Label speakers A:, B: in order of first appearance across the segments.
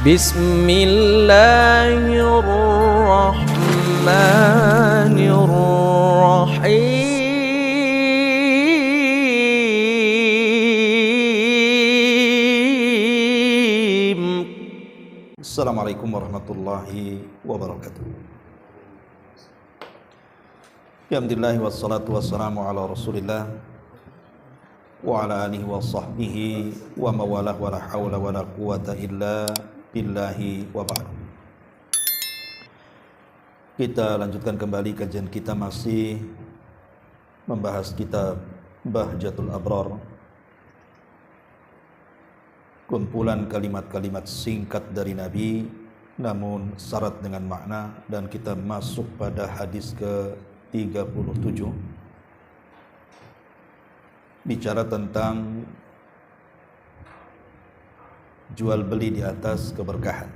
A: بسم الله الرحمن الرحيم.
B: Assalamualaikum warahmatullahi wabarakatuh. Alhamdulillah wassalatu wassalamu ala Rasulillah wa ala alihi wa sahbihi wa mawalah wa la hawla wa la quwata illa billahi wa ba'd. Kita lanjutkan kembali kajian kita, masih membahas kitab Bahjatul Abrar, kumpulan kalimat-kalimat singkat dari Nabi namun syarat dengan makna, dan kita masuk pada hadis ke-37, bicara tentang jual beli di atas keberkahan.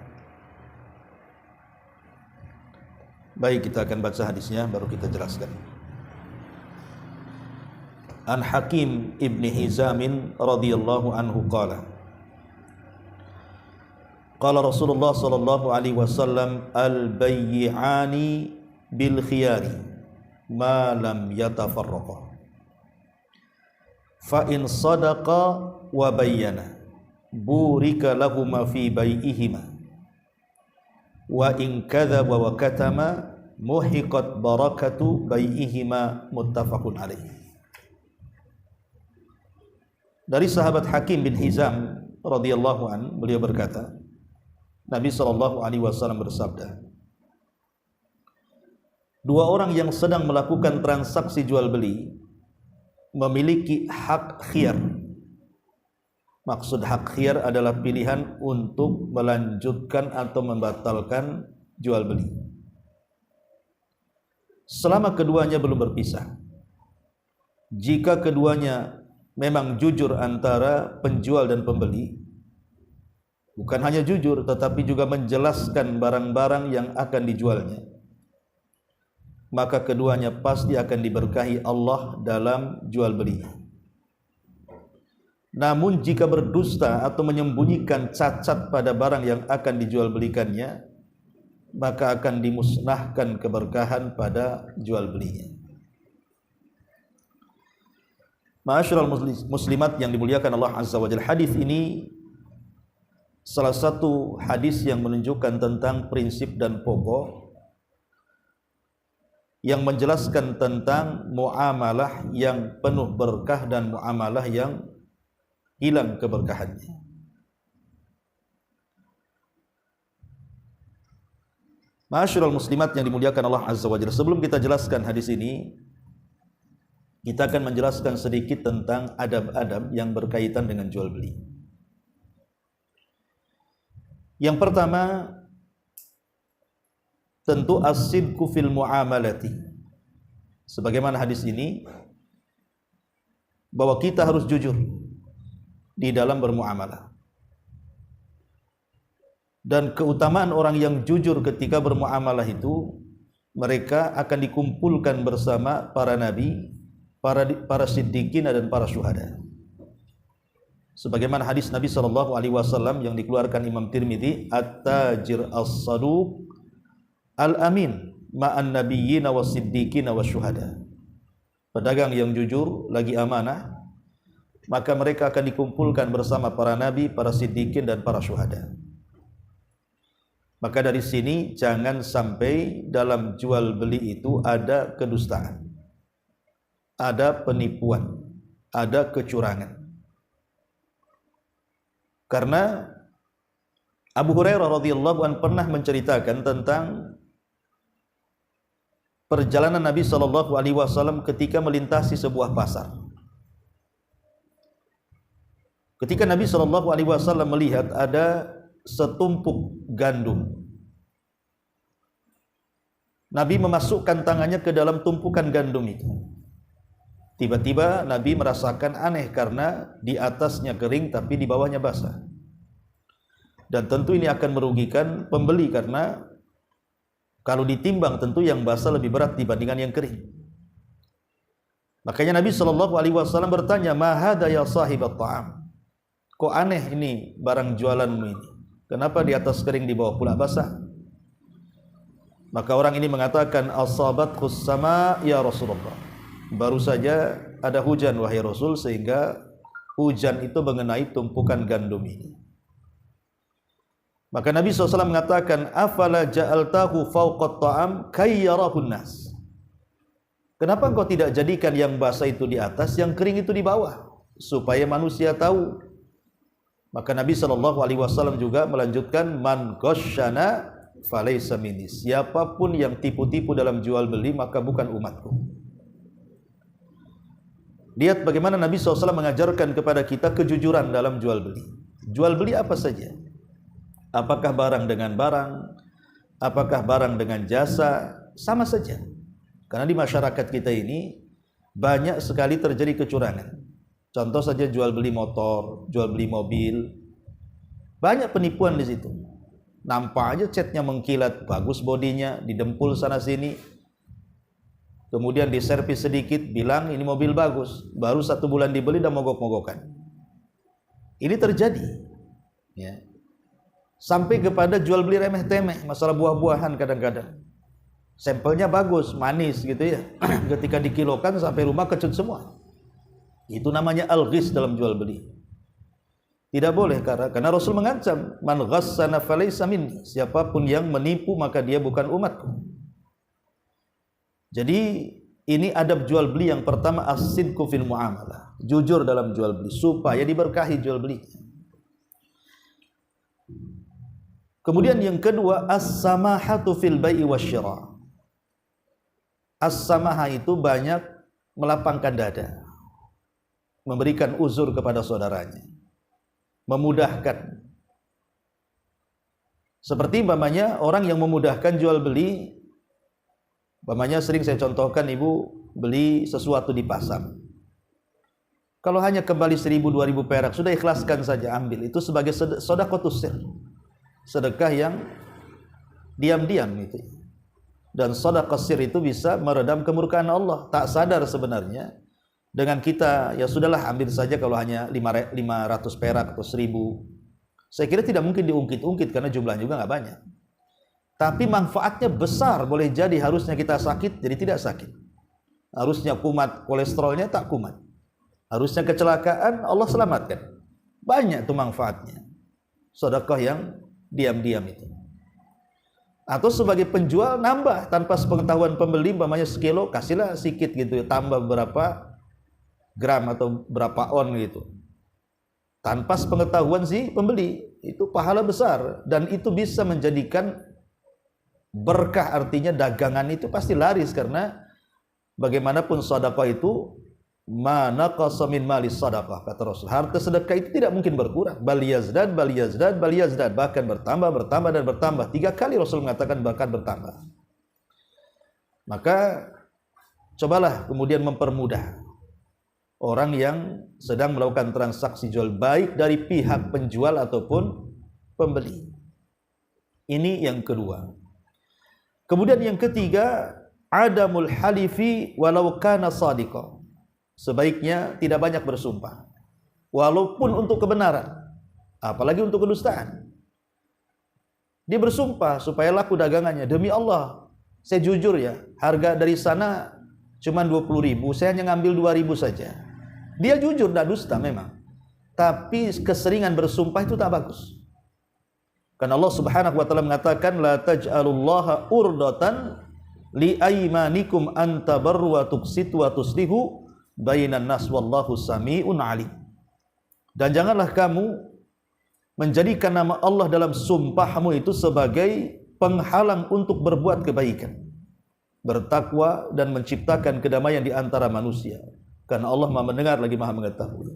B: Baik, kita akan baca hadisnya baru kita jelaskan. An Hakim ibni Hizamin radhiyallahu anhu qala qala Rasulullah sallallahu alaihi wasallam al-bayyi'ani bil khiyari ma lam yatafarraqa fa in sadaqa wa bayyana burika lahuma fi bai'ihima wa in kadzaba wa katama muhiqat barakatu bai'ihima, muttafaqun alaih. Dari sahabat Hakim bin Hizam radhiyallahu an, beliau berkata, Nabi sallallahu alaihi wasallam bersabda, dua orang yang sedang melakukan transaksi jual beli memiliki hak khiyar. Maksud hak khiyar adalah pilihan untuk melanjutkan atau membatalkan jual beli selama keduanya belum berpisah. Jika keduanya memang jujur antara penjual dan pembeli, bukan hanya jujur tetapi juga menjelaskan barang-barang yang akan dijualnya, maka keduanya pasti akan diberkahi Allah dalam jual belinya. Namun jika berdusta atau menyembunyikan cacat pada barang yang akan dijual belikannya, maka akan dimusnahkan keberkahan pada jual belinya. Ma'asyiral muslimat yang dimuliakan Allah Azza wa Jalla, hadis ini salah satu hadis yang menunjukkan tentang prinsip dan pokok yang menjelaskan tentang muamalah yang penuh berkah dan muamalah yang hilang keberkahannya. Ma'asyiral muslimat yang dimuliakan Allah Azza wa Jalla, sebelum kita jelaskan hadis ini, kita akan menjelaskan sedikit tentang adab-adab yang berkaitan dengan jual beli. Yang pertama, tentu as-sidqu fil muamalati. Sebagaimana hadis ini, bahwa kita harus jujur di dalam bermuamalah. Dan keutamaan orang yang jujur ketika bermuamalah itu, mereka akan dikumpulkan bersama para nabi, para siddiqin dan para syuhada. Sebagaimana hadis Nabi SAW yang dikeluarkan Imam Tirmidzi, at-tajir as-saduq al-amin ma'an nabiyyina was-siddiqina wasyuhada. Pedagang yang jujur lagi amanah, maka mereka akan dikumpulkan bersama para nabi, para siddiqin dan para syuhada. Maka dari sini jangan sampai dalam jual beli itu ada kedustaan, ada penipuan, ada kecurangan. Karena Abu Hurairah radhiyallahu anhu pernah menceritakan tentang perjalanan Nabi sallallahu alaihi wasallam ketika melintasi sebuah pasar. Ketika Nabi sallallahu alaihi wasallam melihat ada setumpuk gandum, Nabi memasukkan tangannya ke dalam tumpukan gandum itu. Tiba-tiba Nabi merasakan aneh karena di atasnya kering tapi di bawahnya basah. Dan tentu ini akan merugikan pembeli karena kalau ditimbang tentu yang basah lebih berat dibandingkan yang kering. Makanya Nabi SAW bertanya, "Ma hadza ya sahibat ta'am?" Kok aneh ini barang jualanmu ini? Kenapa di atas kering di bawah pula basah? Maka orang ini mengatakan, asabatkus sama ya Rasulullah. Baru saja ada hujan wahai Rasul, sehingga hujan itu mengenai tumpukan gandum ini. Maka Nabi SAW mengatakan, afala ja'altahu fawqat ta'am kayyarahun nas. Kenapa engkau tidak jadikan yang basah itu di atas, yang kering itu di bawah, supaya manusia tahu. Maka Nabi SAW juga melanjutkan, man ghasyana falaysa minni. Siapapun yang tipu-tipu dalam jual beli, maka bukan umatku. Lihat bagaimana Nabi SAW mengajarkan kepada kita kejujuran dalam jual beli. Jual beli apa saja, apakah barang dengan barang, apakah barang dengan jasa, sama saja. Karena di masyarakat kita ini banyak sekali terjadi kecurangan. Contoh saja jual beli motor, jual beli mobil, banyak penipuan di situ. Nampak aja catnya mengkilat, bagus bodinya, didempul sana sini, kemudian diservis sedikit, bilang ini mobil bagus, baru 1 bulan dibeli dan mogok-mogokan. Ini terjadi, ya. Sampai kepada jual beli remeh-temeh, masalah buah-buahan kadang-kadang. Sampelnya bagus, manis gitu ya. Ketika dikilokan sampai rumah kecut semua. Itu namanya al-ghis dalam jual beli. Tidak boleh, karena Rasul mengancam, man ghassana falaysa minni. Siapapun yang menipu maka dia bukan umatku. Jadi ini adab jual beli yang pertama, as-sidqu fil muamalah. Jujur dalam jual beli supaya diberkahi jual beli. Kemudian yang kedua, as-samahatu fil bai'i wasyira'. As-samaha itu banyak melapangkan dada, memberikan uzur kepada saudaranya, memudahkan. Seperti umpamanya orang yang memudahkan jual beli, umpamanya sering saya contohkan, ibu beli sesuatu di pasar, kalau hanya kembali 1.000-2.000 perak, sudah ikhlaskan saja, ambil. Itu sebagai sedekahus sir, sedekah yang diam-diam itu. Dan sedekah sir itu bisa meredam kemurkaan Allah. Tak sadar sebenarnya dengan kita, ya sudahlah ambil saja kalau hanya 500 perak atau 1.000. Saya kira tidak mungkin diungkit-ungkit karena jumlahnya juga nggak banyak. Tapi manfaatnya besar, boleh jadi harusnya kita sakit jadi tidak sakit. Harusnya kumat kolesterolnya tak kumat. Harusnya kecelakaan Allah selamatkan. Banyak tuh manfaatnya. Sedekah yang diam-diam itu. Atau sebagai penjual nambah tanpa sepengetahuan pembeli, umpamanya sekilo, kasihlah sedikit gitu, tambah berapa gram atau berapa on gitu. Tanpa sepengetahuan si pembeli, itu pahala besar dan itu bisa menjadikan berkah, artinya dagangan itu pasti laris. Karena bagaimanapun sedekah itu mana qasamin malis sadaqah, kata Rasul, harta sedekah itu tidak mungkin berkurang, bal yazdad, bahkan bertambah dan bertambah. 3 kali Rasul mengatakan bahkan bertambah. Maka cobalah kemudian mempermudah orang yang sedang melakukan transaksi jual, baik dari pihak penjual ataupun pembeli. Ini yang kedua. Kemudian yang ketiga, adamul halifi walau kana shadiqa. Sebaiknya tidak banyak bersumpah, walaupun untuk kebenaran, apalagi untuk kedustaan. Dia bersumpah supaya laku dagangannya, demi Allah, saya jujur ya, harga dari sana cuma 20.000, saya hanya ngambil 2.000 saja. Dia jujur, tidak dusta memang, tapi keseringan bersumpah itu tak bagus. Karena Allah Subhanahu wa taala mengatakan, la taj'alullaha urdatan li aymanikum an tabarru wa tuqsitu wa tuslihu bainan nas wallahu sami'un alim. Dan janganlah kamu menjadikan nama Allah dalam sumpahmu itu sebagai penghalang untuk berbuat kebaikan, bertakwa dan menciptakan kedamaian di antara manusia. Karena Allah Maha mendengar lagi Maha mengetahui.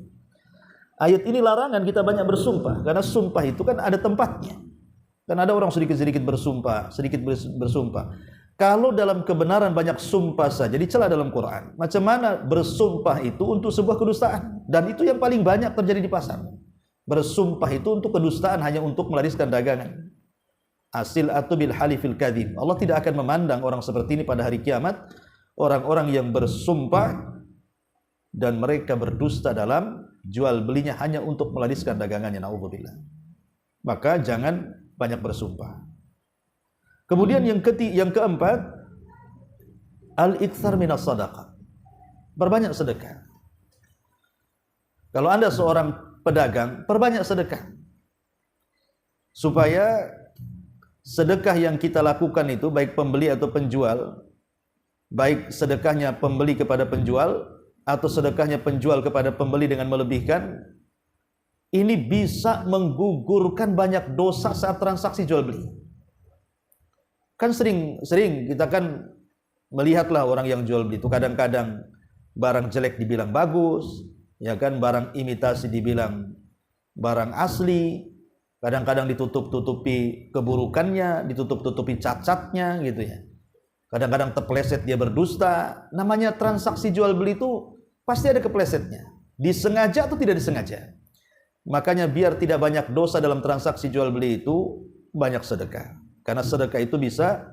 B: Ayat ini larangan kita banyak bersumpah, karena sumpah itu kan ada tempatnya. Kan ada orang sedikit-sedikit bersumpah, Kalau dalam kebenaran banyak sumpah saja dicela dalam Quran, macam mana bersumpah itu untuk sebuah kedustaan? Dan itu yang paling banyak terjadi di pasar. Bersumpah itu untuk kedustaan, hanya untuk melariskan dagangan. Asil atu bil halifil kadhib. Allah tidak akan memandang orang seperti ini pada hari kiamat, orang-orang yang bersumpah dan mereka berdusta dalam jual belinya hanya untuk melariskan dagangannya. Naudzubillah. maka jangan banyak bersumpah. Kemudian yang keempat, al-iktsar minas shadaqah. Perbanyak sedekah. Kalau Anda seorang pedagang, perbanyak sedekah. Supaya sedekah yang kita lakukan itu, baik pembeli atau penjual, baik sedekahnya pembeli kepada penjual atau sedekahnya penjual kepada pembeli dengan melebihkan, ini bisa menggugurkan banyak dosa saat transaksi jual beli. Kan sering kita kan melihatlah orang yang jual beli itu kadang-kadang barang jelek dibilang bagus, ya kan, barang imitasi dibilang barang asli, kadang-kadang ditutup-tutupi keburukannya, ditutup-tutupi cacatnya gitu ya. Kadang-kadang terpeleset dia berdusta. Namanya transaksi jual beli itu pasti ada keplesetnya, disengaja atau tidak disengaja. Makanya biar tidak banyak dosa dalam transaksi jual beli itu, banyak sedekah. Karena sedekah itu bisa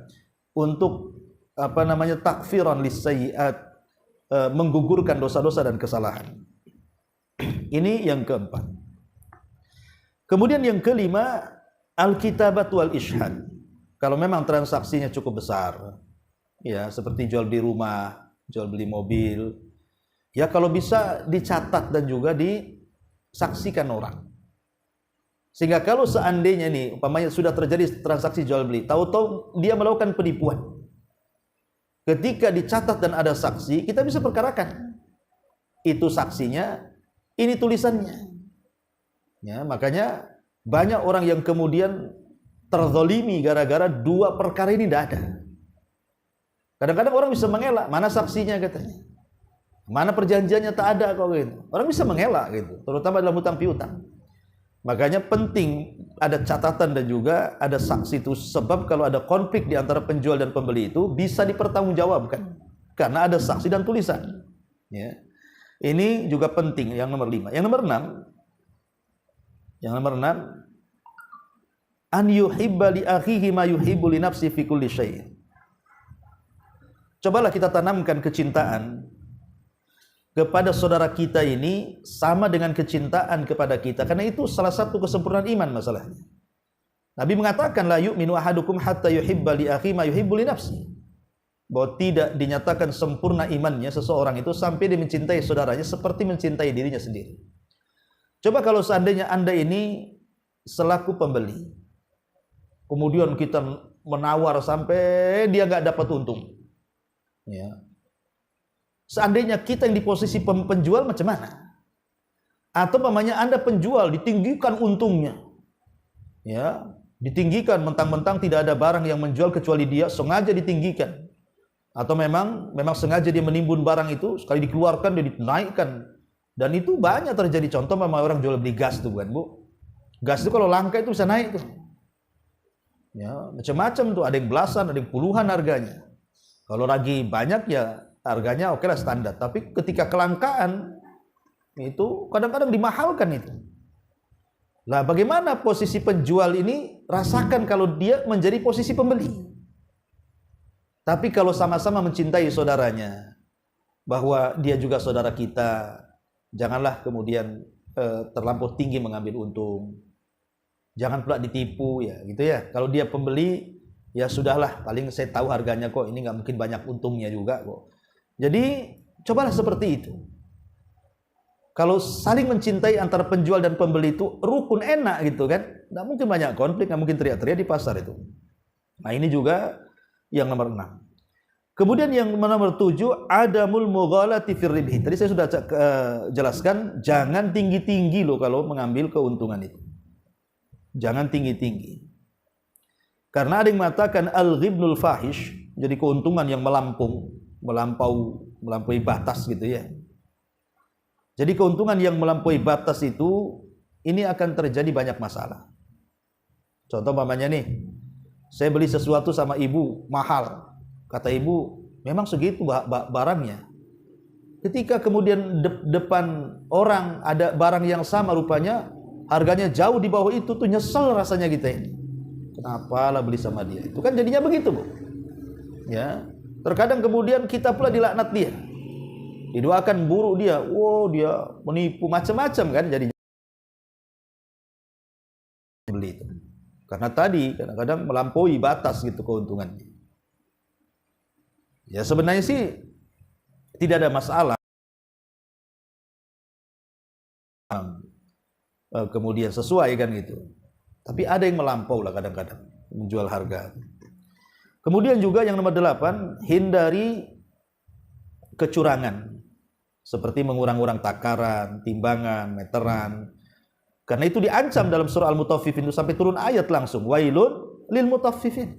B: untuk takfiran lisayyi'at, menggugurkan dosa-dosa dan kesalahan. Ini yang keempat. Kemudian yang kelima, al-kitabat wal ishhad. Kalau memang transaksinya cukup besar, ya seperti jual beli rumah, jual beli mobil, ya kalau bisa dicatat dan juga disaksikan orang. Sehingga kalau seandainya nih, umpamanya sudah terjadi transaksi jual beli, tahu-tahu dia melakukan penipuan, ketika dicatat dan ada saksi, kita bisa perkarakan. Itu saksinya, ini tulisannya. Ya, makanya banyak orang yang kemudian terzolimi gara-gara dua perkara ini tidak ada. Kadang-kadang orang bisa mengelak, mana saksinya katanya, mana perjanjiannya, tak ada kok gitu. Orang bisa mengelak gitu, terutama dalam hutang piutang. Makanya penting ada catatan dan juga ada saksi itu, sebab kalau ada konflik di antara penjual dan pembeli itu bisa dipertanggungjawabkan karena ada saksi dan tulisan. Ya. Ini juga penting. Yang nomor 5. Yang nomor 6, an yuhibba li akhihi ma yuhibbu li nafsi fi kulli syai'. Cobalah kita tanamkan kecintaan kepada saudara kita ini sama dengan kecintaan kepada kita, karena itu salah satu kesempurnaan iman masalahnya. Nabi mengatakan la yu'minu ahadukum hatta yuhibba li akhihi ma yuhibbu li nafsi. Bahwa tidak dinyatakan sempurna imannya seseorang itu sampai dia mencintai saudaranya seperti mencintai dirinya sendiri. Coba kalau seandainya Anda ini selaku pembeli, kemudian kita menawar sampai dia nggak dapat untung, ya. Seandainya kita yang di posisi penjual macam mana? Atau umpamanya Anda penjual, ditinggikan untungnya, ya, ditinggikan, mentang-mentang tidak ada barang yang menjual kecuali dia, sengaja ditinggikan. Atau memang sengaja dia menimbun barang itu, sekali dikeluarkan dia dinaikkan. Dan itu banyak terjadi. Contoh memang orang jual beli gas tuh, bukan Bu? Gas itu kalau langka itu bisa naik tuh. Ya, macam-macam tuh, ada yang belasan, ada yang puluhan harganya. Kalau lagi banyak ya harganya oke lah standar, tapi ketika kelangkaan itu kadang-kadang dimahalkan itu. Lah bagaimana posisi penjual ini? Rasakan kalau dia menjadi posisi pembeli. Tapi kalau sama-sama mencintai saudaranya, bahwa dia juga saudara kita, janganlah kemudian terlampau tinggi mengambil untung. Jangan pula ditipu, ya gitu ya. Kalau dia pembeli, ya sudahlah, paling saya tahu harganya kok, ini nggak mungkin banyak untungnya juga kok. Jadi cobalah seperti itu. Kalau saling mencintai antara penjual dan pembeli itu rukun, enak gitu kan. Nggak mungkin banyak konflik, nggak mungkin teriak-teriak di pasar itu. Nah ini juga yang nomor 6. Kemudian yang nomor 7, adamul mughalati fir ribhi. Tadi saya sudah jelaskan, jangan tinggi-tinggi loh kalau mengambil keuntungan itu. Jangan tinggi-tinggi. Karena ada yang mengatakan al-ghibnul fahish, jadi keuntungan yang melampaui batas gitu ya. Jadi keuntungan yang melampaui batas itu, ini akan terjadi banyak masalah. Contoh umpamanya nih, saya beli sesuatu sama ibu mahal, kata ibu memang segitu barangnya. Ketika kemudian depan orang ada barang yang sama rupanya harganya jauh di bawah itu, tuh nyesel rasanya kita ini. Kenapa lah beli sama dia? Itu kan jadinya begitu, Bu. Ya. Terkadang kemudian kita pula dilaknat dia, didoakan buruk dia, wow dia menipu macam-macam kan jadinya. beli itu. Karena tadi kadang-kadang melampaui batas gitu keuntungannya. Ya sebenarnya sih tidak ada masalah. Kemudian sesuai kan gitu. Tapi ada yang melampau lah kadang-kadang menjual harga. Kemudian juga yang nomor 8, hindari kecurangan seperti mengurang-urang takaran, timbangan, meteran. Karena itu diancam dalam surah Al-Mutaffifin itu sampai turun ayat langsung, wailun lil mutaffifin.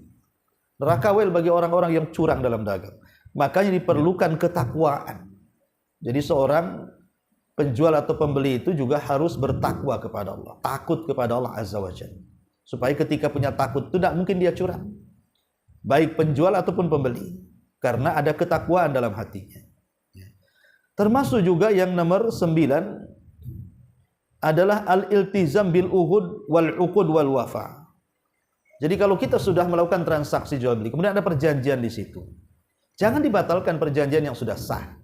B: Neraka wail bagi orang-orang yang curang dalam dagang. Makanya diperlukan ketakwaan. Jadi seorang penjual atau pembeli itu juga harus bertakwa kepada Allah, takut kepada Allah Azza wa Jalla. Supaya ketika punya takut itu tidak mungkin dia curang. Baik penjual ataupun pembeli. Karena ada ketakwaan dalam hatinya. Termasuk juga yang nomor 9 adalah al-iltizam bil uhud wal uqud wal wafa. Jadi kalau kita sudah melakukan transaksi jual beli, kemudian ada perjanjian di situ. Jangan dibatalkan perjanjian yang sudah sah.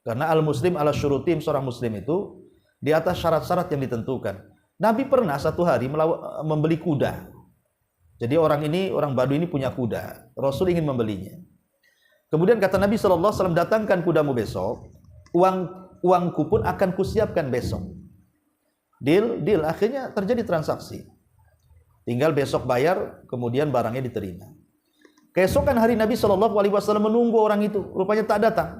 B: Karena al-muslim ala syurutim, seorang muslim itu di atas syarat-syarat yang ditentukan. Nabi pernah satu hari membeli kuda. Jadi orang Badui ini punya kuda. Rasul ingin membelinya. Kemudian kata Nabi SAW, datangkan kudamu besok, uangku pun akan kusiapkan besok. Deal, akhirnya terjadi transaksi. Tinggal besok bayar, kemudian barangnya diterima. Keesokan hari Nabi SAW menunggu orang itu, rupanya tak datang.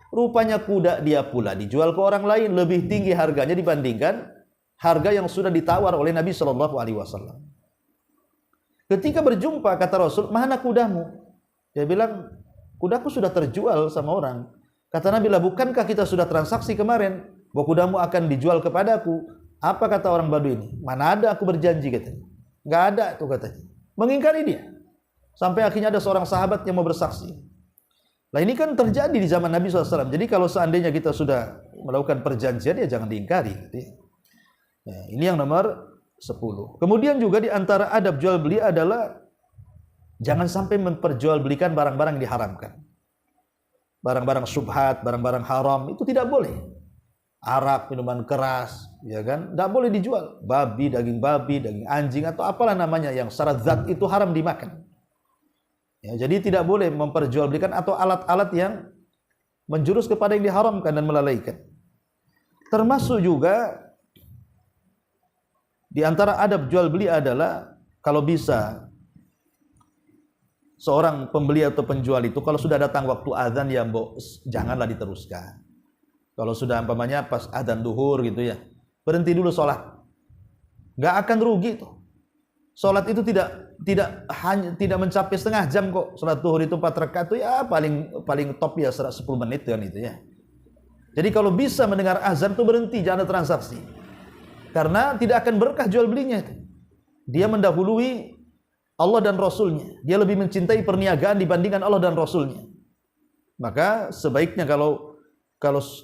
B: Rupanya kuda dia pula dijual ke orang lain, lebih tinggi harganya dibandingkan harga yang sudah ditawar oleh Nabi SAW. Ketika berjumpa kata Rasul, mana kudamu? Dia bilang, kudaku sudah terjual sama orang. Kata Nabi, lah bukankah kita sudah transaksi kemarin bahwa kudamu akan dijual kepadaku? Apa kata orang Badui ini? Mana ada aku berjanji katanya. Enggak ada tuh katanya. Mengingkari dia. Sampai akhirnya ada seorang sahabat yang mau bersaksi. Nah ini kan terjadi di zaman Nabi SAW. Jadi kalau seandainya kita sudah melakukan perjanjian, ya jangan diingkari. Nah, ini yang nomor 10. Kemudian juga di antara adab jual beli adalah jangan sampai memperjualbelikan barang-barang yang diharamkan. Barang-barang syubhat, barang-barang haram itu tidak boleh. Arak, minuman keras, ya kan? Tidak boleh dijual. Babi, daging anjing atau apalah namanya yang syarat zat itu haram dimakan. Ya, jadi tidak boleh memperjualbelikan atau alat-alat yang menjurus kepada yang diharamkan dan melalaikan. Termasuk juga di antara adab jual beli adalah kalau bisa seorang pembeli atau penjual itu kalau sudah datang waktu azan ya janganlah diteruskan. Kalau sudah umpamanya pas adzan duhur gitu ya, berhenti dulu sholat. Nggak akan rugi tuh. Sholat itu tidak mencapai setengah jam kok. Sholat duhur itu 4 rakaat itu ya paling top ya 10 menit kan itu ya. Jadi kalau bisa mendengar azan tuh berhenti, jangan ada transaksi. Karena tidak akan berkah jual belinya. Dia mendahului Allah dan Rasulnya. Dia lebih mencintai perniagaan dibandingkan Allah dan Rasulnya. Maka sebaiknya kalau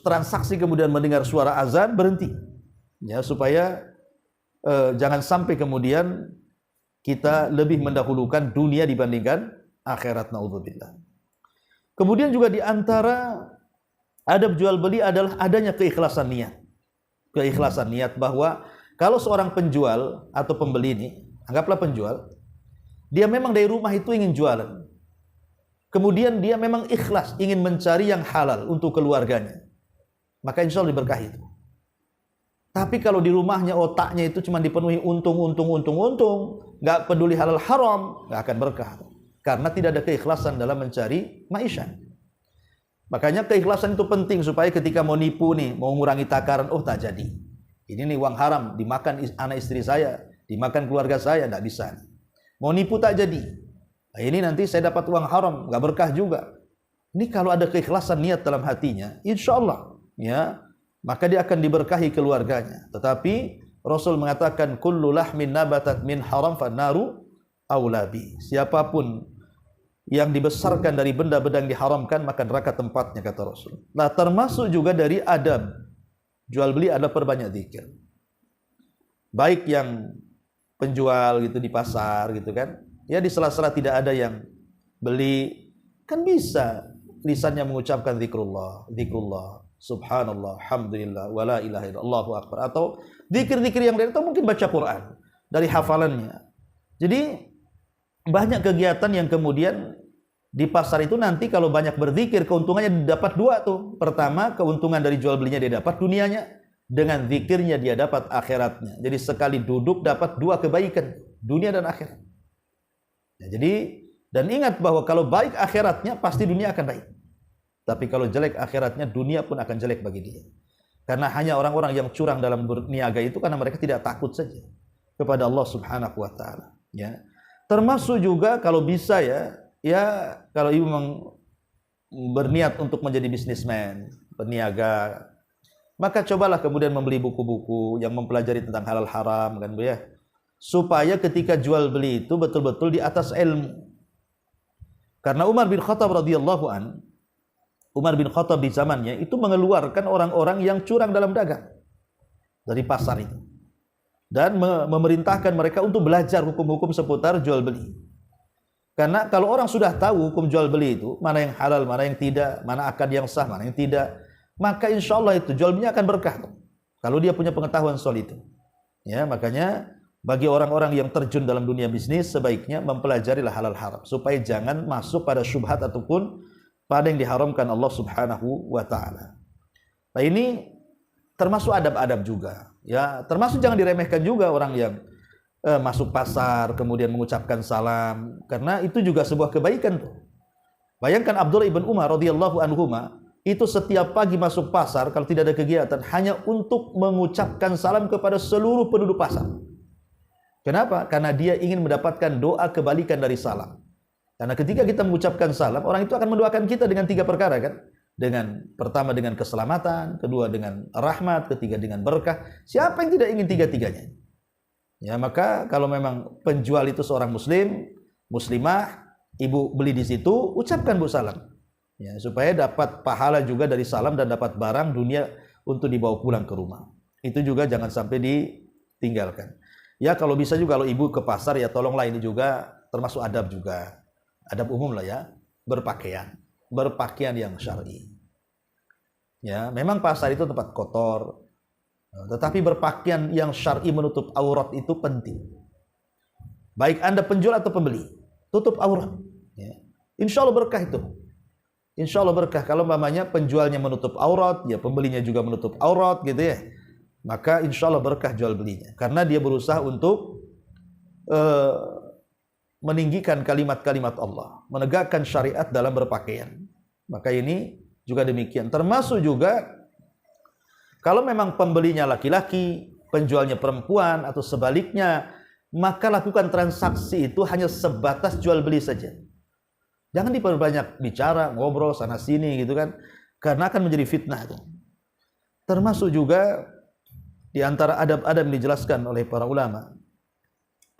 B: transaksi kemudian mendengar suara azan berhenti, ya supaya jangan sampai kemudian kita lebih mendahulukan dunia dibandingkan akhirat, naudzubillah. Kemudian juga di antara adab jual beli adalah adanya keikhlasan niat. Keikhlasan niat bahwa kalau seorang penjual atau pembeli ini, anggaplah penjual, dia memang dari rumah itu ingin jualan. Kemudian dia memang ikhlas ingin mencari yang halal untuk keluarganya. Maka insya Allah diberkahi itu. Tapi kalau di rumahnya otaknya itu cuma dipenuhi untung, nggak peduli halal haram, nggak akan berkah. Karena tidak ada keikhlasan dalam mencari maisha. Makanya keikhlasan itu penting supaya ketika mau nipu nih, mau mengurangi takaran, tak jadi. Ini nih uang haram, dimakan anak istri saya, dimakan keluarga saya, nggak bisa. Mau nipu tak jadi. Nah, ini nanti saya dapat uang haram, nggak berkah juga. Ini kalau ada keikhlasan niat dalam hatinya, insya Allah, ya, maka dia akan diberkahi keluarganya. Tetapi Rasul mengatakan, kullu lahmin nabatat min haram fannaru aulabi. Siapapun yang dibesarkan dari benda-benda yang diharamkan, maka neraka tempatnya, kata Rasul. Nah, termasuk juga dari adab jual beli adalah perbanyak zikir. Baik yang penjual gitu di pasar gitu kan. Ya di sela-sela tidak ada yang beli, kan bisa lisannya mengucapkan zikrullah, subhanallah, alhamdulillah, wala ilaha illallah, Allahu akbar, atau zikir-zikir yang lain, atau mungkin baca Quran. dari hafalannya. Jadi banyak kegiatan yang kemudian di pasar itu nanti kalau banyak berzikir, keuntungannya dapat dua tuh. Pertama, keuntungan dari jual belinya dia dapat dunianya, dengan zikirnya dia dapat akhiratnya. Jadi sekali duduk dapat dua kebaikan, dunia dan akhirat. Ya, jadi dan ingat bahwa kalau baik akhiratnya pasti dunia akan baik. Tapi kalau jelek akhiratnya, dunia pun akan jelek bagi dia. Karena hanya orang-orang yang curang dalam berniaga itu karena mereka tidak takut saja kepada Allah Subhanahu wa taala, ya. Termasuk juga kalau bisa ya kalau ibu memang berniat untuk menjadi bisnismen, berniaga, maka cobalah kemudian membeli buku-buku yang mempelajari tentang halal haram, kan Bu ya. Supaya ketika jual beli itu betul-betul di atas ilmu. Karena Umar bin Khattab radhiyallahu an, Umar bin Khattab di zamannya itu mengeluarkan orang-orang yang curang dalam dagang dari pasar itu. Dan memerintahkan mereka untuk belajar hukum-hukum seputar jual beli. Karena kalau orang sudah tahu hukum jual beli itu, mana yang halal, mana yang tidak, mana akad yang sah, mana yang tidak, maka insya Allah itu jual belinya akan berkah. Kalau dia punya pengetahuan soal itu. Ya, makanya bagi orang-orang yang terjun dalam dunia bisnis, sebaiknya mempelajarilah halal haram. Supaya jangan masuk pada syubhat ataupun pada yang diharamkan Allah Subhanahu wa ta'ala. Nah ini termasuk adab-adab juga. Ya, termasuk jangan diremehkan juga orang yang masuk pasar kemudian mengucapkan salam, karena itu juga sebuah kebaikan tuh. Bayangkan Abdullah ibn Umar radhiyallahu anhuma itu setiap pagi masuk pasar kalau tidak ada kegiatan hanya untuk mengucapkan salam kepada seluruh penduduk pasar. Kenapa? Karena dia ingin mendapatkan doa kebalikan dari salam. Karena ketika kita mengucapkan salam, orang itu akan mendoakan kita dengan tiga perkara, kan? Pertama dengan keselamatan, kedua dengan rahmat, ketiga dengan berkah. Siapa yang tidak ingin tiga-tiganya? Ya, maka kalau memang penjual itu seorang muslim, muslimah, ibu beli di situ, ucapkan Bu salam. Ya, supaya dapat pahala juga dari salam dan dapat barang dunia untuk dibawa pulang ke rumah. Itu juga jangan sampai ditinggalkan. Ya, kalau bisa juga kalau ibu ke pasar ya tolonglah ini juga termasuk adab juga. Adab umum lah ya, berpakaian yang syar'i. Ya, memang pasar itu tempat kotor, tetapi berpakaian yang syar'i menutup aurat itu penting. Baik Anda penjual atau pembeli, tutup aurat. Ya. Insya Allah berkah itu. Insya Allah berkah. Kalau mamanya penjualnya menutup aurat, ya pembelinya juga menutup aurat, gitu ya. Maka insya Allah berkah jual belinya. Karena dia berusaha untuk meninggikan kalimat-kalimat Allah, menegakkan syariat dalam berpakaian. Maka ini juga demikian. Termasuk juga kalau memang pembelinya laki-laki, penjualnya perempuan atau sebaliknya, maka lakukan transaksi itu hanya sebatas jual beli saja. Jangan diperbanyak bicara, ngobrol sana sini gitu kan, karena akan menjadi fitnah itu. Termasuk juga di antara adab-adab yang dijelaskan oleh para ulama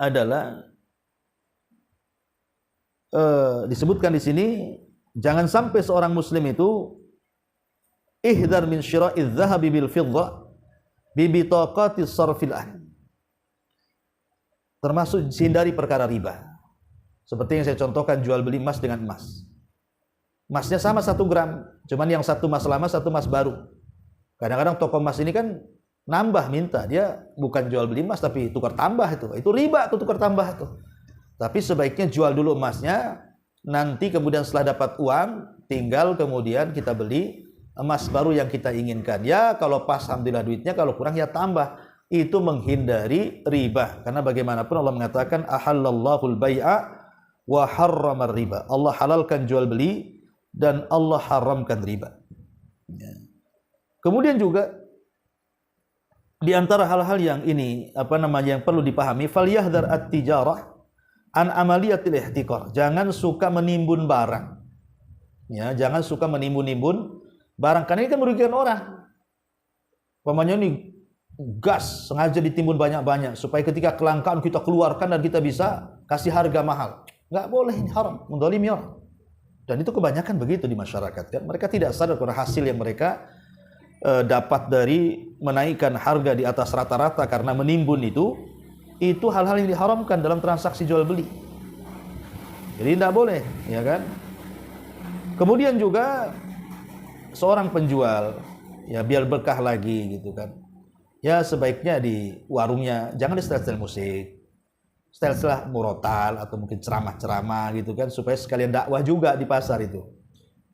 B: adalah disebutkan di sini, jangan sampai seorang muslim itu ihdar min syira'iz zahabi bil fiddah bi bitaqatis sarfil ahli. Termasuk hindari perkara riba. Seperti yang saya contohkan, jual beli emas dengan emas. Emasnya sama 1 gram, cuman yang satu emas lama, satu emas baru. Kadang-kadang toko emas ini kan nambah minta, dia bukan jual beli emas tapi tukar tambah itu. Itu riba tuh, tukar tambah tuh. Tapi sebaiknya jual dulu emasnya, nanti kemudian setelah dapat uang, tinggal kemudian kita beli emas baru yang kita inginkan. Ya kalau pas alhamdulillah duitnya, kalau kurang ya tambah. Itu menghindari riba. Karena bagaimanapun Allah mengatakan ahallallahul bai'a wa harramar riba. Allah halalkan jual beli dan Allah haramkan riba. Ya. Kemudian juga di antara hal-hal yang ini yang perlu dipahami, falyahdhar at-tijarah an amaliyatil ihtikar. Jangan suka menimbun barang. Ya, jangan suka menimbun-nimbun barang, karena ini kan merugikan orang. Umpamanya ini gas sengaja ditimbun banyak-banyak supaya ketika kelangkaan kita keluarkan dan kita bisa kasih harga mahal. Enggak boleh, ini haram, mendolimi orang. Dan itu kebanyakan begitu di masyarakat kan. Mereka tidak sadar karena hasil yang mereka dapat dari menaikkan harga di atas rata-rata karena menimbun itu hal-hal yang diharamkan dalam transaksi jual beli. Jadi tidak boleh, ya kan? Kemudian juga seorang penjual, ya biar berkah lagi gitu kan. Ya sebaiknya di warungnya jangan di setel musik, style-style murotal atau mungkin ceramah-ceramah gitu kan, supaya sekalian dakwah juga di pasar itu.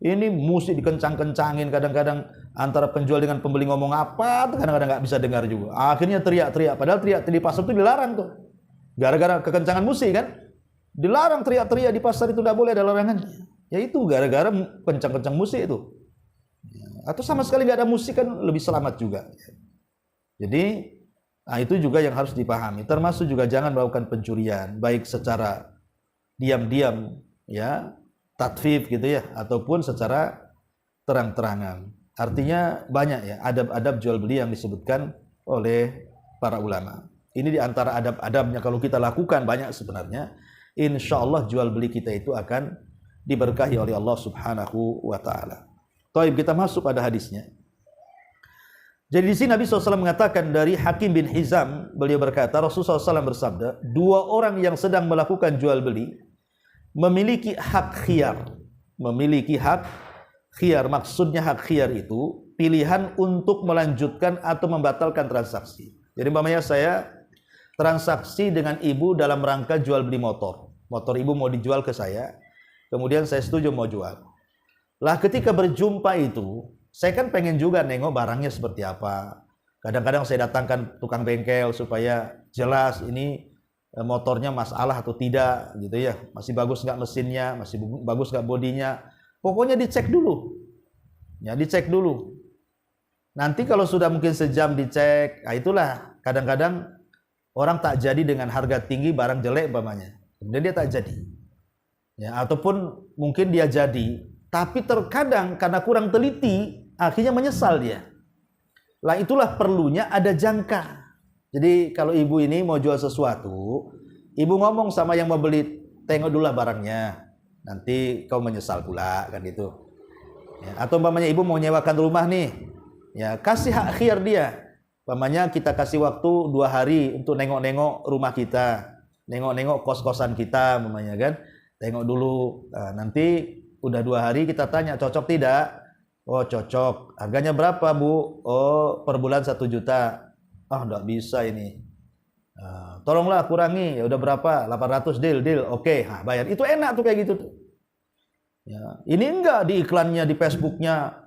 B: Ini musik dikencang-kencangin, kadang-kadang antara penjual dengan pembeli ngomong apa, kadang-kadang nggak bisa dengar juga. Akhirnya teriak-teriak, padahal teriak di pasar itu dilarang tuh. Gara-gara kekencangan musik kan, dilarang teriak-teriak di pasar itu, nggak boleh, ada larangannya. Ya itu gara-gara kencang-kencang musik itu. Atau sama sekali nggak ada musik kan lebih selamat juga. Jadi itu juga yang harus dipahami. Termasuk juga jangan melakukan pencurian, baik secara diam-diam, ya, tatfif gitu ya, ataupun secara terang-terangan. Artinya banyak ya adab-adab jual beli yang disebutkan oleh para ulama. Ini diantara adab-adabnya kalau kita lakukan banyak sebenarnya, insya Allah jual beli kita itu akan diberkahi oleh Allah Subhanahu wa Ta'ala. Taib, kita masuk pada hadisnya. Jadi di sini Nabi SAW mengatakan dari Hakim bin Hizam, beliau berkata, Rasulullah SAW bersabda, 2 orang yang sedang melakukan jual beli memiliki hak khiyar. Memiliki hak khiyar, maksudnya hak khiyar itu pilihan untuk melanjutkan atau membatalkan transaksi. Jadi umpamanya saya transaksi dengan ibu dalam rangka jual beli motor. Motor ibu mau dijual ke saya, kemudian saya setuju mau jual. Lah ketika berjumpa itu, saya kan pengen juga nengok barangnya seperti apa. Kadang-kadang saya datangkan tukang bengkel supaya jelas ini motornya masalah atau tidak gitu ya. Masih bagus nggak mesinnya, masih bagus nggak bodinya. Pokoknya dicek dulu. Ya, dicek dulu. Nanti kalau sudah mungkin sejam dicek, itulah kadang-kadang orang tak jadi dengan harga tinggi barang jelek umpamanya. Kemudian dia tak jadi. Ya, ataupun mungkin dia jadi, tapi terkadang karena kurang teliti akhirnya menyesal dia. Lah itulah perlunya ada jangka. Jadi kalau ibu ini mau jual sesuatu, ibu ngomong sama yang mau beli, tengok dulu lah barangnya, nanti kau menyesal pula kan gitu. Ya, atau umpamanya ibu mau nyewakan rumah nih, ya kasih hak khiyar dia. Umpamanya kita kasih waktu 2 hari untuk nengok-nengok rumah kita, nengok-nengok kos-kosan kita, umpamanya kan, tengok dulu. Nah, nanti udah 2 hari kita tanya cocok tidak? Oh cocok. Harganya berapa bu? Oh per bulan 1 juta. Ah enggak bisa ini. Tolonglah kurangi. Ya udah berapa? 800 deal. Oke, nah, bayar. Itu enak tuh kayak gitu tuh. Ya, ini enggak di iklannya di Facebooknya.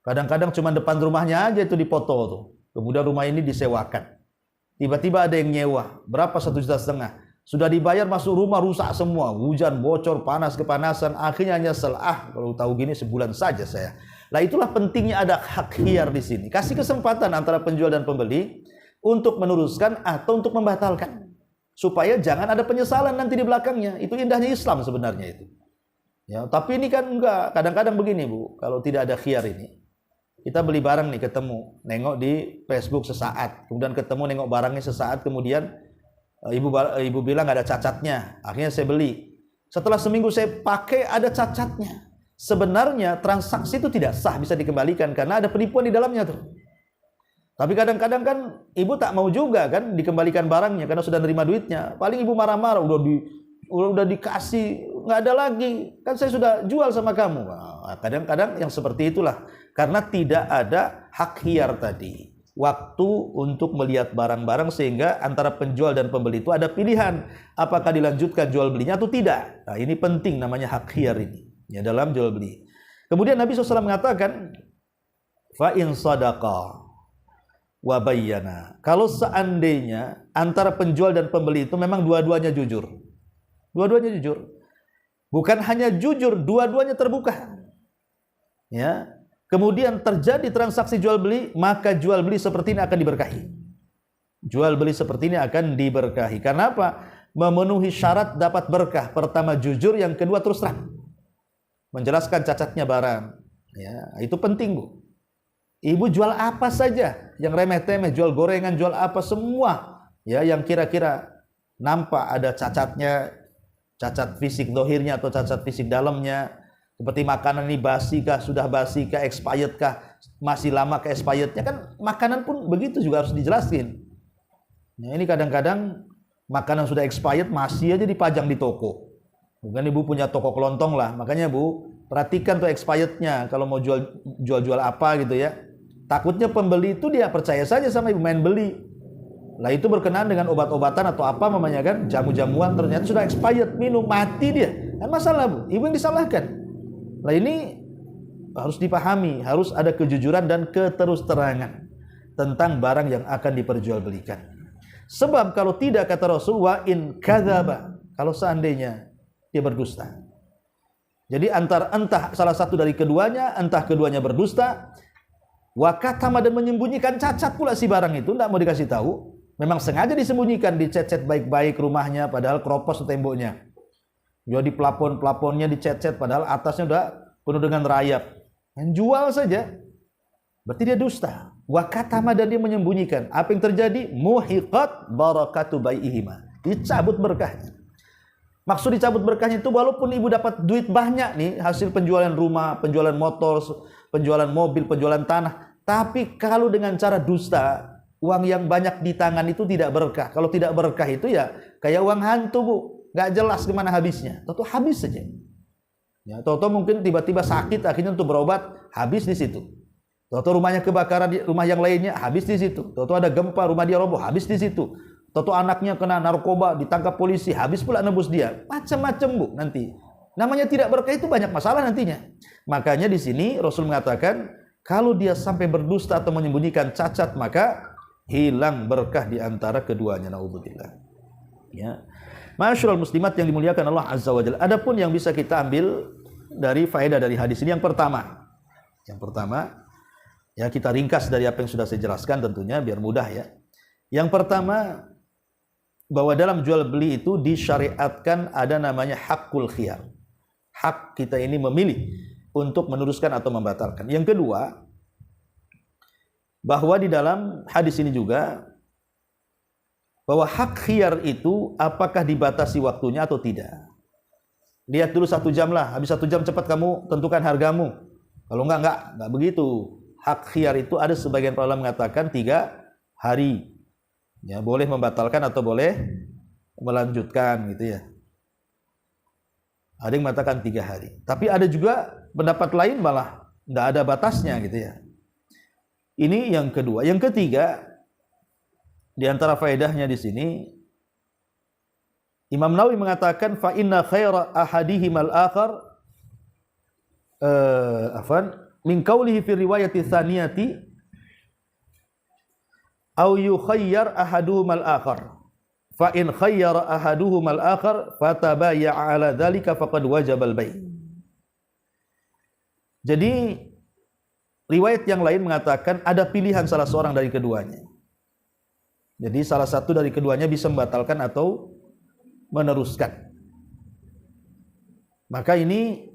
B: Kadang-kadang cuma depan rumahnya aja itu dipoto tuh. Kemudian rumah ini disewakan. Tiba-tiba ada yang nyewa. Berapa 1,5 juta? Sudah dibayar, masuk rumah rusak semua. Hujan, bocor, panas, kepanasan. Akhirnya nyesel. Kalau tahu gini sebulan saja saya. Nah itulah pentingnya ada hak khiyar di sini. Kasih kesempatan antara penjual dan pembeli untuk meneruskan atau untuk membatalkan. Supaya jangan ada penyesalan nanti di belakangnya. Itu indahnya Islam sebenarnya itu. Ya, tapi ini kan enggak. Kadang-kadang begini bu, kalau tidak ada khiyar ini. Kita beli barang nih, ketemu. Nengok di Facebook sesaat. Kemudian ketemu nengok barangnya sesaat. Kemudian ibu bilang ada cacatnya. Akhirnya saya beli. Setelah seminggu saya pakai ada cacatnya. Sebenarnya transaksi itu tidak sah, bisa dikembalikan karena ada penipuan di dalamnya tuh. Tapi kadang-kadang kan ibu tak mau juga kan dikembalikan barangnya karena sudah nerima duitnya. Paling ibu marah-marah, udah dikasih, nggak ada lagi. Kan saya sudah jual sama kamu. Nah, kadang-kadang yang seperti itulah karena tidak ada hak khiyar tadi. Waktu untuk melihat barang-barang sehingga antara penjual dan pembeli itu ada pilihan apakah dilanjutkan jual belinya atau tidak. Nah, ini penting namanya hak khiyar ini. Ya, dalam jual beli. Kemudian Nabi SAW mengatakan, fa in sadaqa wa bayyana. Kalau seandainya antara penjual dan pembeli itu memang dua-duanya jujur. Dua-duanya jujur. Bukan hanya jujur, dua-duanya terbuka. Ya. Kemudian terjadi transaksi jual beli, maka jual beli seperti ini akan diberkahi. Jual beli seperti ini akan diberkahi. Karena apa? Memenuhi syarat dapat berkah. Pertama jujur, yang kedua terus terang. Menjelaskan cacatnya barang. Ya, itu penting bu. Ibu jual apa saja, yang remeh-temeh, jual gorengan, jual apa semua, ya, yang kira-kira nampak ada cacatnya, cacat fisik dohirnya atau cacat fisik dalamnya, seperti makanan ini basi kah, sudah basi kah, expired kah, masih lama ke expirednya, kan makanan pun begitu juga harus dijelaskan. Nah, ini kadang-kadang makanan sudah expired masih aja dipajang di toko. Mungkin ibu punya toko kelontong lah, makanya bu perhatikan tuh expirednya kalau mau jual apa gitu ya. Takutnya pembeli itu dia percaya saja sama ibu, main beli. Lah itu berkenaan dengan obat-obatan atau apa namanya kan, jamu-jamuan ternyata sudah expired, minum mati dia. Kan masalah Bu, ibu yang disalahkan. Lah ini harus dipahami, harus ada kejujuran dan keterus-terangan tentang barang yang akan diperjualbelikan. Sebab kalau tidak, kata Rasul, wa in kadzaba, kalau seandainya dia berdusta. Jadi entah salah satu dari keduanya, entah keduanya berdusta, wa katama, dan menyembunyikan, cacat pula si barang itu, tidak mau dikasih tahu. Memang sengaja disembunyikan, dicet-cet baik-baik rumahnya, padahal keropos temboknya. Jadi plafon-plafonnya dicet-cet, padahal atasnya udah penuh dengan rayap. Menjual saja, berarti dia dusta. Wa katama, dan dia menyembunyikan. Apa yang terjadi? Muhiqat barakatu bai'ihima, dicabut berkahnya. Maksud dicabut berkahnya itu, walaupun ibu dapat duit banyak nih, hasil penjualan rumah, penjualan motor, penjualan mobil, penjualan tanah, tapi kalau dengan cara dusta, uang yang banyak di tangan itu tidak berkah. Kalau tidak berkah itu ya kayak uang hantu Bu, nggak jelas kemana habisnya. Tahu habis saja. Ya, tahu mungkin tiba-tiba sakit, akhirnya untuk berobat habis di situ. Tahu rumahnya kebakaran di rumah yang lainnya habis di situ. Tahu ada gempa, rumah dia roboh, habis di situ. Tahu anaknya kena narkoba, ditangkap polisi, habis pula nebus dia. Macam-macam Bu nanti. Namanya tidak berkah itu banyak masalah nantinya. Makanya di sini Rasul mengatakan kalau dia sampai berdusta atau menyembunyikan cacat, maka hilang berkah di antara keduanya. Naudzubillah. Ya. Ma'asyiral muslimat yang dimuliakan Allah Azza wa Jalla. Adapun yang bisa kita ambil dari faedah dari hadis ini, yang pertama ya, kita ringkas dari apa yang sudah saya jelaskan tentunya biar mudah ya. Yang pertama, bahwa dalam jual beli itu disyariatkan ada namanya hakul khiyar. Hak kita ini memilih untuk meneruskan atau membatalkan. Yang kedua, bahwa di dalam hadis ini juga bahwa hak khiyar itu apakah dibatasi waktunya atau tidak. Lihat dulu 1 jam lah, habis 1 jam cepat kamu tentukan hargamu. Kalau enggak begitu. Hak khiyar itu ada sebagian para ulama mengatakan 3 hari. Ya, boleh membatalkan atau boleh melanjutkan gitu ya. Ada yang mengatakan 3 hari. Tapi ada juga pendapat lain malah enggak ada batasnya gitu ya. Ini yang kedua. Yang ketiga, di antara faedahnya di sini, Imam Nawawi mengatakan fa inna khaira ahadihim al-akhar min qawlihi fi riwayati tsaniyati aw yukhayyar ahaduhum al-akhar fa in khayyara ahaduhum al-akhar fatabayya ala dzalika faqad wajaba al-bai'. Jadi riwayat yang lain mengatakan ada pilihan salah seorang dari keduanya. Jadi salah satu dari keduanya bisa membatalkan atau meneruskan. Maka ini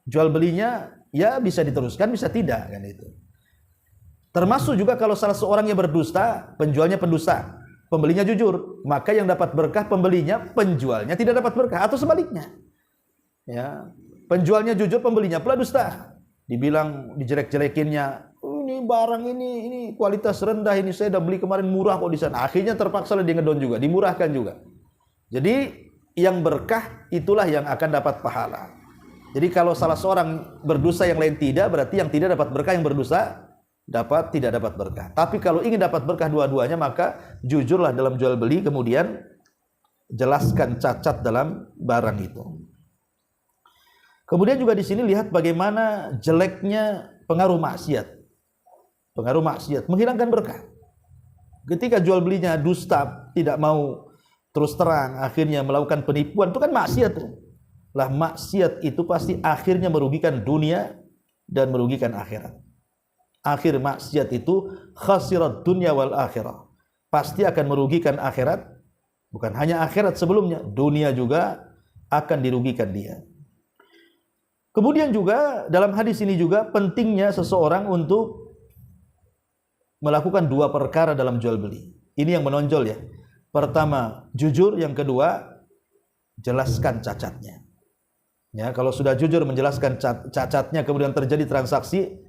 B: jual belinya ya bisa diteruskan, bisa tidak kan itu. Termasuk juga kalau salah seorangnya berdusta, penjualnya pendusta, pembelinya jujur, maka yang dapat berkah pembelinya, penjualnya tidak dapat berkah, atau sebaliknya. Ya, penjualnya jujur, pembelinya pula dusta. Dibilang dijelek-jelekinnya, ini barang ini kualitas rendah, ini saya udah beli kemarin murah kok di sana. Akhirnya terpaksa dia ngedon juga, dimurahkan juga. Jadi yang berkah itulah yang akan dapat pahala. Jadi kalau salah seorang berdosa yang lain tidak, berarti yang tidak dapat berkah yang berdosa tidak dapat berkah. Tapi kalau ingin dapat berkah dua-duanya, maka jujurlah dalam jual beli, kemudian jelaskan cacat dalam barang itu. Kemudian juga di sini lihat bagaimana jeleknya pengaruh maksiat. Pengaruh maksiat menghilangkan berkah. Ketika jual belinya dusta, tidak mau terus terang, akhirnya melakukan penipuan, itu kan maksiat. Lah maksiat itu pasti akhirnya merugikan dunia dan merugikan akhirat. Akhir maksiat itu khasirat dunia wal akhirah. Pasti akan merugikan akhirat, bukan hanya akhirat sebelumnya, dunia juga akan dirugikan dia. Kemudian juga dalam hadis ini juga pentingnya seseorang untuk melakukan 2 perkara dalam jual beli. Ini yang menonjol ya. Pertama, jujur. Yang kedua, jelaskan cacatnya. Ya, kalau sudah jujur menjelaskan cacatnya, kemudian terjadi transaksi,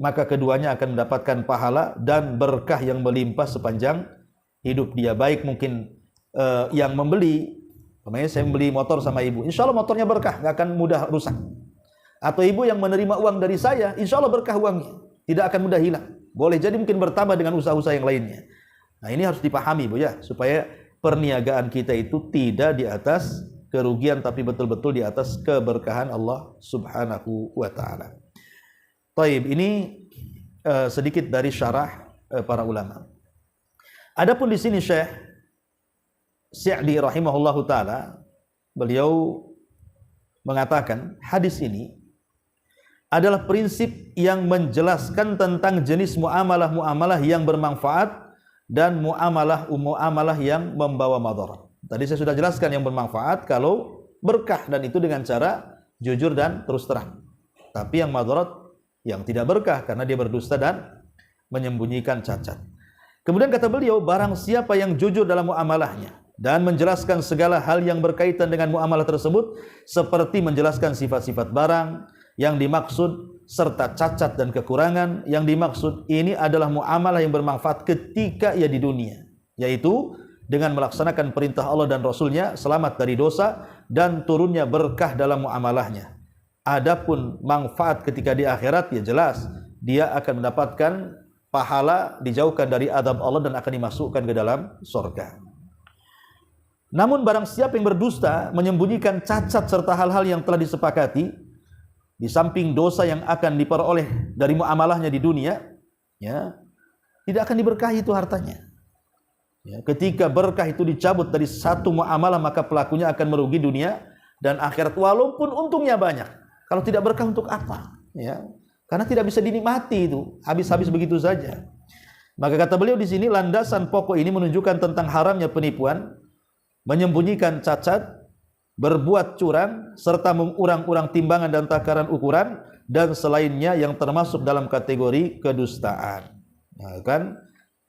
B: maka keduanya akan mendapatkan pahala dan berkah yang melimpah sepanjang hidup dia. Baik mungkin yang membeli, namanya saya membeli motor sama ibu, insya Allah motornya berkah, nggak akan mudah rusak. Atau ibu yang menerima uang dari saya, insya Allah berkah uangnya, tidak akan mudah hilang. Boleh jadi mungkin bertambah dengan usaha-usaha yang lainnya. Nah, ini harus dipahami Bu ya, supaya perniagaan kita itu tidak di atas kerugian tapi betul-betul di atas keberkahan Allah Subhanahu wa taala. Taib, ini sedikit dari syarah para ulama. Adapun di sini Syekh Sa'di rahimahullahu taala, beliau mengatakan hadis ini adalah prinsip yang menjelaskan tentang jenis muamalah-muamalah yang bermanfaat dan muamalah yang membawa madarat. Tadi saya sudah jelaskan yang bermanfaat kalau berkah dan itu dengan cara jujur dan terus terang. Tapi yang madarat yang tidak berkah karena dia berdusta dan menyembunyikan cacat. Kemudian kata beliau, barang siapa yang jujur dalam muamalahnya dan menjelaskan segala hal yang berkaitan dengan muamalah tersebut seperti menjelaskan sifat-sifat barang yang dimaksud serta cacat dan kekurangan yang dimaksud, ini adalah muamalah yang bermanfaat ketika ia di dunia, yaitu dengan melaksanakan perintah Allah dan Rasulnya, selamat dari dosa dan turunnya berkah dalam muamalahnya. Adapun manfaat ketika di akhirat, ya jelas dia akan mendapatkan pahala, dijauhkan dari azab Allah dan akan dimasukkan ke dalam surga. Namun barang siapa yang berdusta, menyembunyikan cacat serta hal-hal yang telah disepakati, di samping dosa yang akan diperoleh dari muamalahnya di dunia, ya, tidak akan diberkahi itu hartanya. Ya, ketika berkah itu dicabut dari satu muamalah, maka pelakunya akan merugi dunia dan akhirat walaupun untungnya banyak. Kalau tidak berkah untuk apa? Ya, karena tidak bisa dinikmati itu, habis-habis begitu saja. Maka kata beliau di sini, landasan pokok ini menunjukkan tentang haramnya penipuan, menyembunyikan cacat, berbuat curang, serta mengurang-urang timbangan dan takaran ukuran, dan selainnya yang termasuk dalam kategori kedustaan. Nah, kan?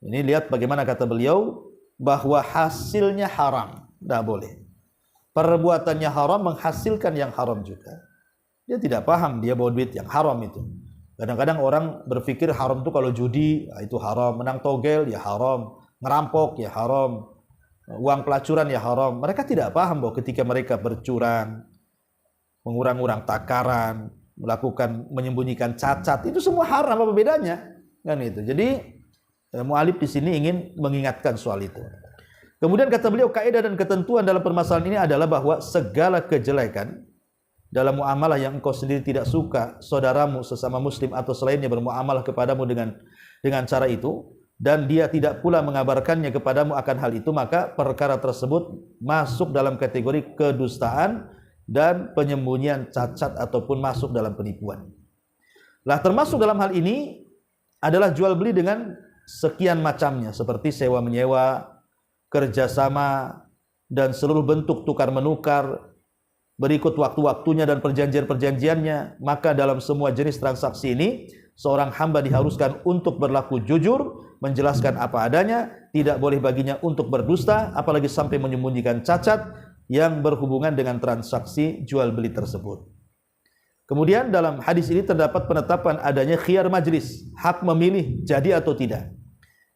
B: Ini lihat bagaimana kata beliau, bahwa hasilnya haram, tidak boleh. Perbuatannya haram menghasilkan yang haram juga. Dia tidak paham, dia bawa duit yang haram itu. Kadang-kadang orang berpikir haram itu kalau judi, itu haram, menang togel, ya haram, ngerampok, ya haram, uang pelacuran ya haram. Mereka tidak paham bahwa ketika mereka bercurang, mengurang-urang takaran, melakukan menyembunyikan cacat, itu semua haram. Apa bedanya? Kan itu. Jadi mu'alif di sini ingin mengingatkan soal itu. Kemudian kata beliau, kaidah dan ketentuan dalam permasalahan ini adalah bahwa segala kejelekan dalam muamalah yang engkau sendiri tidak suka saudaramu sesama muslim atau selainnya bermuamalah kepadamu dengan cara itu, dan dia tidak pula mengabarkannya kepadamu akan hal itu, maka perkara tersebut masuk dalam kategori kedustaan dan penyembunyian cacat ataupun masuk dalam penipuan. Lah, termasuk dalam hal ini adalah jual beli dengan sekian macamnya, seperti sewa menyewa, kerjasama, dan seluruh bentuk tukar menukar berikut waktu-waktunya dan perjanjian-perjanjiannya. Maka dalam semua jenis transaksi ini seorang hamba diharuskan untuk berlaku jujur, menjelaskan apa adanya, tidak boleh baginya untuk berdusta, apalagi sampai menyembunyikan cacat yang berhubungan dengan transaksi jual beli tersebut. Kemudian dalam hadis ini terdapat penetapan adanya khiyar majlis, hak memilih jadi atau tidak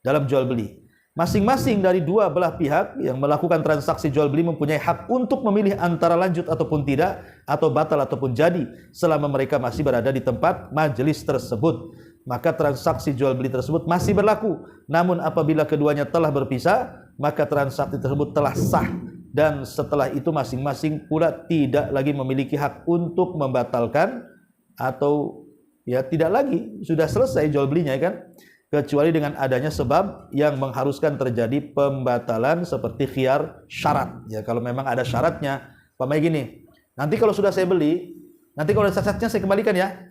B: dalam jual beli. Masing-masing dari dua belah pihak yang melakukan transaksi jual beli mempunyai hak untuk memilih antara lanjut ataupun tidak, atau batal ataupun jadi, selama mereka masih berada di tempat majelis tersebut. Maka transaksi jual beli tersebut masih berlaku. Namun apabila keduanya telah berpisah, maka transaksi tersebut telah sah, dan setelah itu masing-masing pula tidak lagi memiliki hak untuk membatalkan, atau ya tidak lagi, sudah selesai jual belinya kan, kecuali dengan adanya sebab yang mengharuskan terjadi pembatalan seperti khiyar syarat. Ya, kalau memang ada syaratnya, pamai gini, nanti kalau sudah saya beli, nanti kalau ada cacatnya saya kembalikan ya.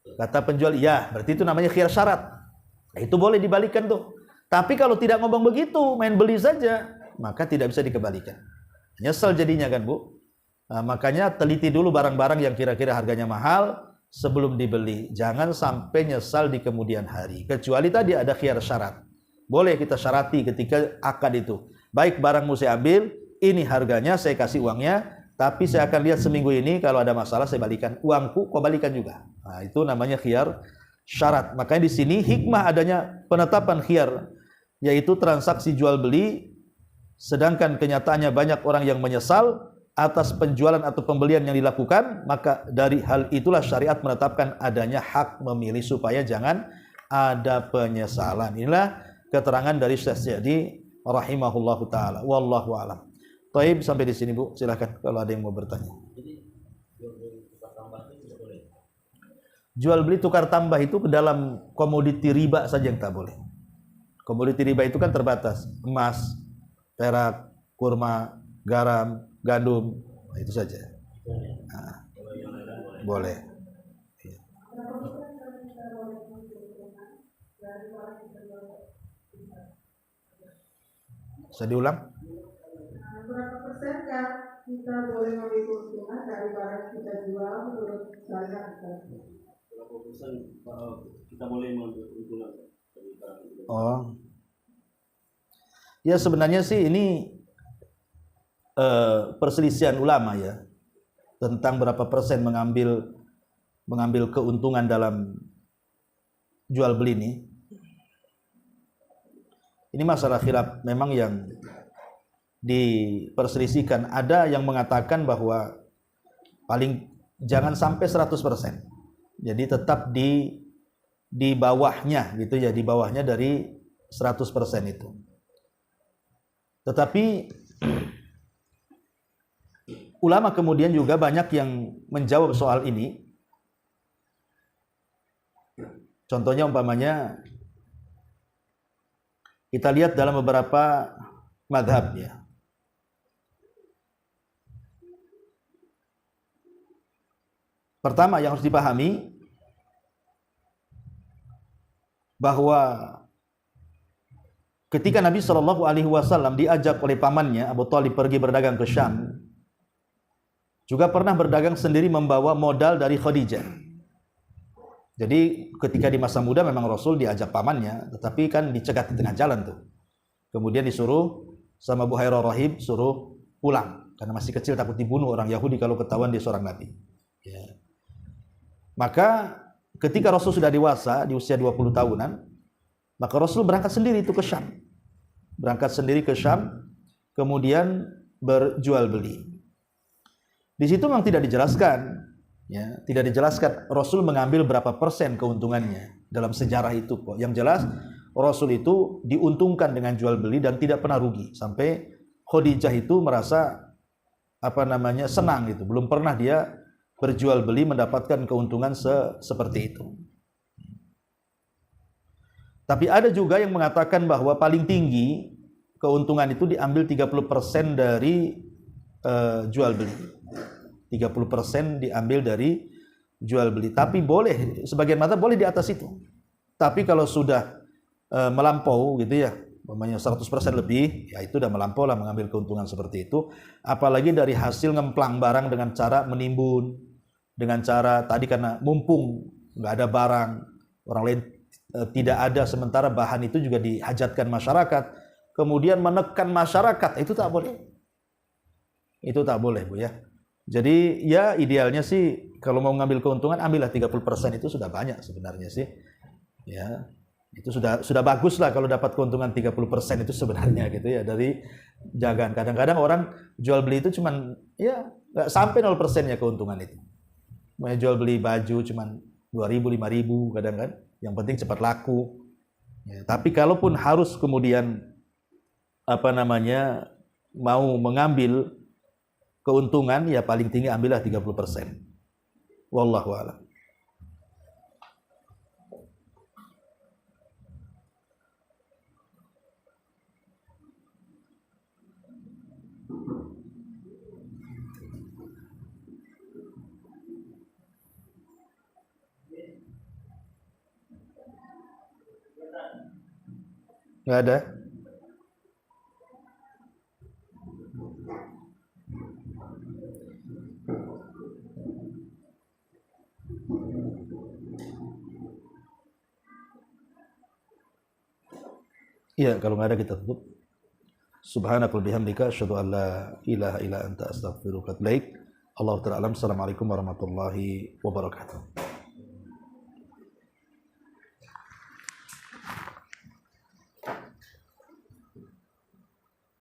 B: Kata penjual, iya, berarti itu namanya khiyar syarat. Nah, itu boleh dibalikan tuh. Tapi kalau tidak ngomong begitu, main beli saja, maka tidak bisa dikembalikan. Nyesel jadinya kan Bu. Nah, makanya teliti dulu barang-barang yang kira-kira harganya mahal sebelum dibeli. Jangan sampai nyesal di kemudian hari. Kecuali tadi ada khiyar syarat. Boleh kita syarati ketika akad itu. Baik, barangmu saya ambil, ini harganya, saya kasih uangnya, tapi saya akan lihat seminggu ini, kalau ada masalah saya balikan. Uangku kau balikan juga. Nah, itu namanya khiyar syarat. Makanya di sini hikmah adanya penetapan khiyar, yaitu transaksi jual beli, sedangkan kenyataannya banyak orang yang menyesal atas penjualan atau pembelian yang dilakukan. Maka dari hal itulah syariat menetapkan adanya hak memilih supaya jangan ada penyesalan. Inilah keterangan dari Syekh Sa'di rahimahullahu taala. Wallahu a'lam. Taib, sampai di sini Bu, silakan kalau ada yang mau bertanya. Jual beli tukar tambah itu ke dalam komoditi riba saja yang tak boleh. Komoditi riba itu kan terbatas, emas, perak, kurma, garam, gandum, itu saja. Nah, boleh. Bisa diulang?
C: Berapa persenkah kita boleh mengambil keuntungan dari barang kita jual menurut syariat kita?
D: Berapa persen kita boleh mengambil keuntungan dari barang kita?
B: Oh, ya sebenarnya sih ini perselisihan ulama ya tentang berapa persen mengambil keuntungan dalam jual beli ini. Ini masalah khilaf memang yang diperselisihkan. Ada yang mengatakan bahwa paling jangan sampai 100%. Jadi tetap di bawahnya gitu ya, di bawahnya dari 100% itu. Tetapi ulama kemudian juga banyak yang menjawab soal ini. Contohnya umpamanya kita lihat dalam beberapa mazhab ya. Pertama yang harus dipahami bahwa ketika Nabi SAW diajak oleh pamannya Abu Thalib pergi berdagang ke Syam, juga pernah berdagang sendiri membawa modal dari Khadijah. Jadi ketika di masa muda memang Rasul diajak pamannya, tetapi kan dicegat di tengah jalan tuh. Kemudian disuruh sama Buhairah Rahib suruh pulang karena masih kecil, takut dibunuh orang Yahudi kalau ketahuan dia seorang nabi. Ya. Maka ketika Rasul sudah dewasa di usia 20 tahunan, maka Rasul berangkat sendiri itu ke Syam. Berangkat sendiri ke Syam, kemudian berjual beli. Di situ memang tidak dijelaskan, ya, tidak dijelaskan Rasul mengambil berapa persen keuntungannya dalam sejarah itu kok. Yang jelas Rasul itu diuntungkan dengan jual beli dan tidak pernah rugi, sampai Khadijah itu merasa senang gitu. Belum pernah dia berjual beli mendapatkan keuntungan seperti itu. Tapi ada juga yang mengatakan bahwa paling tinggi keuntungan itu diambil 30% dari jual beli. 30% diambil dari jual beli. Tapi boleh, sebagian mata boleh di atas itu. Tapi kalau sudah melampau gitu ya, umpamanya 100% lebih, ya itu udah melampau lah mengambil keuntungan seperti itu. Apalagi dari hasil ngemplang barang dengan cara menimbun, dengan cara tadi karena mumpung nggak ada barang, orang lain tidak ada, sementara bahan itu juga dihajatkan masyarakat, kemudian menekan masyarakat, itu tak boleh. Itu tak boleh Bu ya. Jadi ya idealnya sih kalau mau ngambil keuntungan ambillah 30%, itu sudah banyak sebenarnya sih. Ya, itu sudah bagus lah kalau dapat keuntungan 30% itu sebenarnya gitu ya dari jagaan. Kadang-kadang orang jual beli itu cuman ya nggak sampai 0% ya keuntungan itu. Mau jual beli baju cuman 2.000, 5.000 kadang kan. Yang penting cepat laku. Ya, tapi kalaupun harus kemudian mau mengambil keuntungan, ya paling tinggi ambillah 30%. Wallahu a'lam. Nggak ada? Iya, kalau nggak ada kita tutup. Subhanakallahumma bihamdika asyhadu an la ilaha illa anta astaghfiruka wa atubu ilaik. Allahu ta'ala alam. Assalamualaikum warahmatullahi wabarakatuh.